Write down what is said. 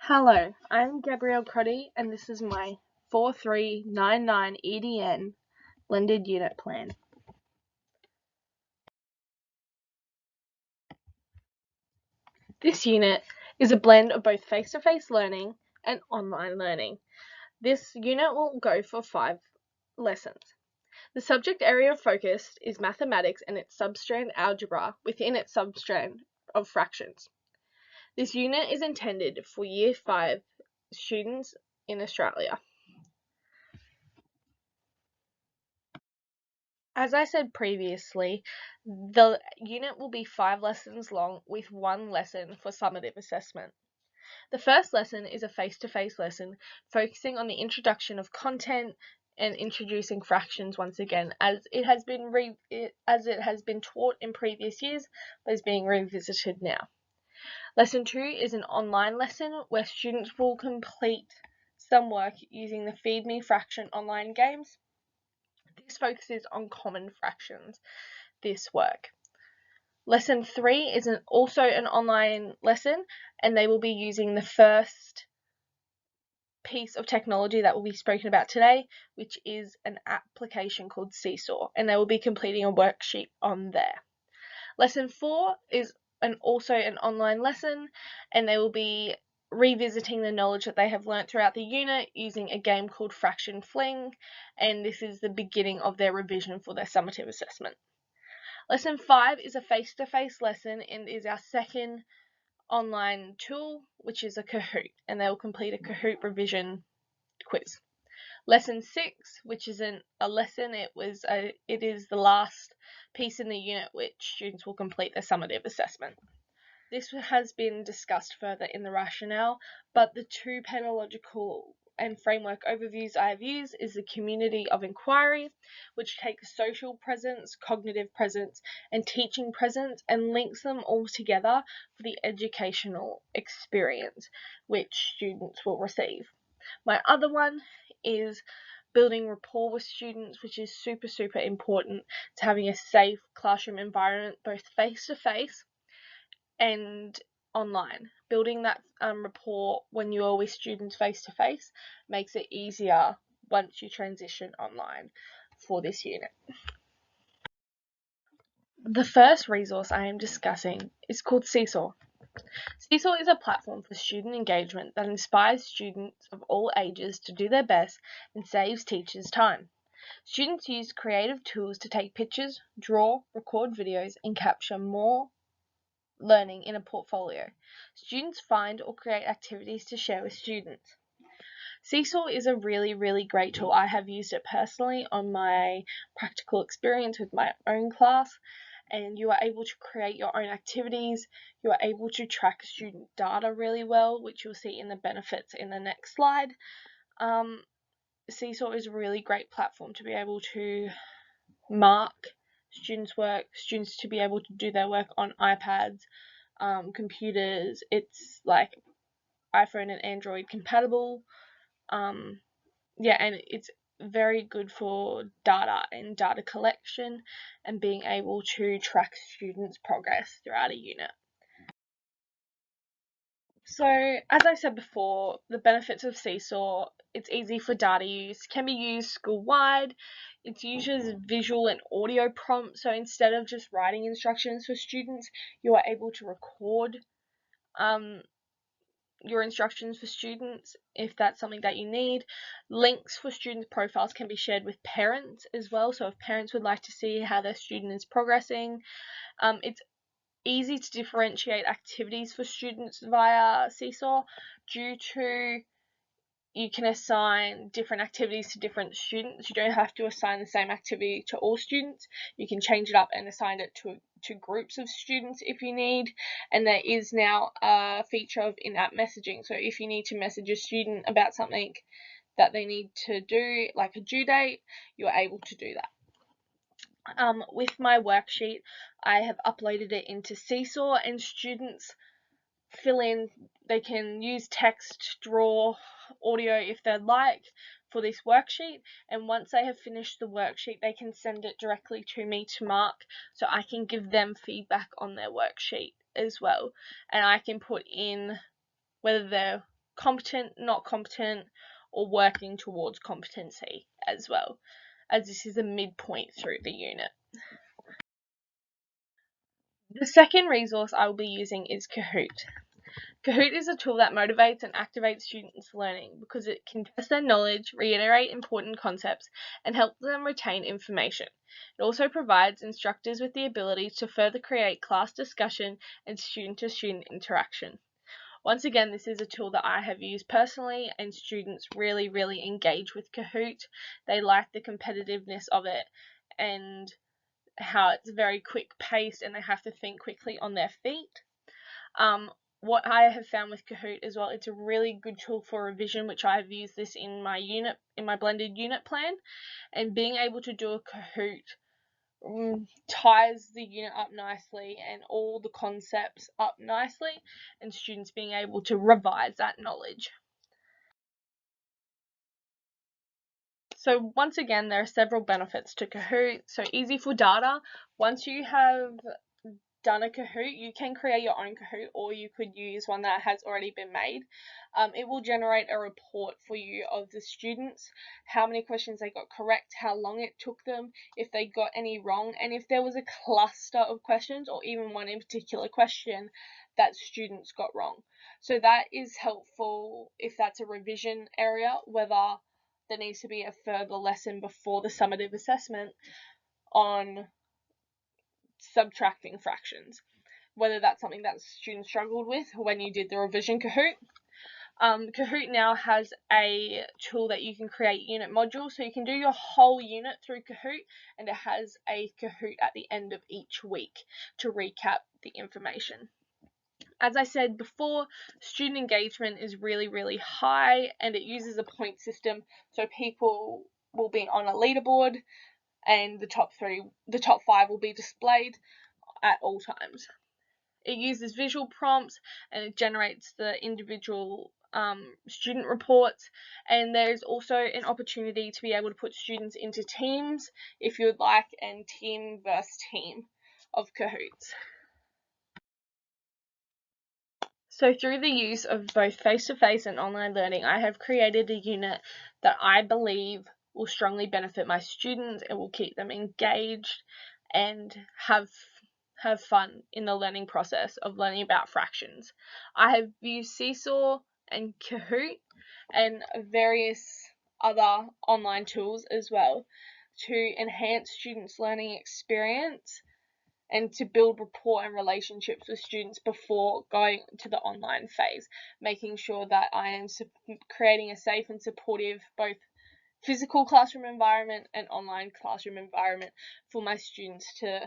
Hello, I'm Gabrielle Crotty and this is my 4399 EDN blended unit plan. This unit is a blend of both face-to-face learning and online learning. This unit will go for 5 lessons. The subject area of focus is mathematics and its substrand algebra within its substrand of fractions. This unit is intended for Year 5 students in Australia. As I said previously, the unit will be 5 lessons long with 1 lesson for summative assessment. The first lesson is a face-to-face lesson focusing on the introduction of content and introducing fractions once again, as it has been taught in previous years but is being revisited now. Lesson 2 is an online lesson where students will complete some work using the Feed Me Fraction online games. This focuses on common fractions, this work. Lesson 3 is also an online lesson, and they will be using the first piece of technology that will be spoken about today, which is an application called Seesaw, and they will be completing a worksheet on there. Lesson 4 is also an online lesson, and they will be revisiting the knowledge that they have learnt throughout the unit using a game called Fraction Fling, and this is the beginning of their revision for their summative assessment. Lesson 5 is a face-to-face lesson and is our second online tool, which is a Kahoot, and they will complete a Kahoot revision quiz. Lesson 6, which isn't a lesson, it is the last piece in the unit which students will complete their summative assessment. This has been discussed further in the rationale, but the 2 pedagogical and framework overviews I have used is the community of inquiry, which takes social presence, cognitive presence, and teaching presence and links them all together for the educational experience which students will receive. My other one is building rapport with students, which is super important to having a safe classroom environment, both face-to-face and online. Building that rapport when you are with students face-to-face makes it easier once you transition online for this unit. The first resource I am discussing is called Seesaw. Seesaw is a platform for student engagement that inspires students of all ages to do their best and saves teachers time. Students use creative tools to take pictures, draw, record videos, and capture more learning in a portfolio. Students find or create activities to share with students. Seesaw is a really great tool. I have used it personally on my practical experience with my own class, and you are able to create your own activities. You are able to track student data really well, which you'll see in the benefits in the next slide. Seesaw is a really great platform to be able to mark students' work, students to be able to do their work on iPads, computers. It's like iPhone and Android compatible. And it's very good for data and data collection and being able to track students' progress throughout a unit. So, as I said before, the benefits of Seesaw: it's easy for data use, can be used school-wide, it uses visual and audio prompts, so instead of just writing instructions for students, you are able to record your instructions for students if that's something that you need. Links for students' profiles can be shared with parents as well, so if parents would like to see how their student is progressing. It's easy to differentiate activities for students via Seesaw due to you can assign different activities to different students. You don't have to assign the same activity to all students. You can change it up and assign it to groups of students if you need. And there is now a feature of in-app messaging. So if you need to message a student about something that they need to do, like a due date, you're able to do that. With my worksheet, I have uploaded it into Seesaw, and students fill in. They can use text, draw, audio if they'd like for this worksheet, and once they have finished the worksheet they can send it directly to me to mark, so I can give them feedback on their worksheet as well, and I can put in whether they're competent, not competent, or working towards competency as well, as this is a midpoint through the unit. The second resource I will be using is Kahoot. Kahoot is a tool that motivates and activates students' learning because it can test their knowledge, reiterate important concepts, and help them retain information. It also provides instructors with the ability to further create class discussion and student-to-student interaction. Once again, this is a tool that I have used personally, and students really, really engage with Kahoot. They like the competitiveness of it and how it's very quick paced and they have to think quickly on their feet. What I have found with Kahoot as well, it's a really good tool for revision, which I have used this in my blended unit plan, and being able to do a Kahoot ties the unit up nicely and all the concepts up nicely, and students being able to revise that knowledge. So once again, there are several benefits to Kahoot. So easy for data. Once you have done a Kahoot, you can create your own Kahoot, or you could use one that has already been made. It will generate a report for you of the students, how many questions they got correct, how long it took them, if they got any wrong, and if there was a cluster of questions or even one in particular question that students got wrong. So that is helpful if that's a revision area, whether there needs to be a further lesson before the summative assessment on subtracting fractions, whether that's something that students struggled with when you did the revision Kahoot. Kahoot now has a tool that you can create unit modules, so you can do your whole unit through Kahoot, and it has a Kahoot at the end of each week to recap the information. As I said before, student engagement is really, really high, and it uses a point system, so people will be on a leaderboard and the top 5 will be displayed at all times. It uses visual prompts and it generates the individual student reports, and there's also an opportunity to be able to put students into teams if you would like, and team versus team of Kahoots. So through the use of both face-to-face and online learning, I have created a unit that I believe will strongly benefit my students. It will keep them engaged and have fun in the learning process of learning about fractions. I have used Seesaw and Kahoot and various other online tools as well to enhance students' learning experience and to build rapport and relationships with students before going to the online phase, making sure that I am creating a safe and supportive both physical classroom environment and online classroom environment for my students to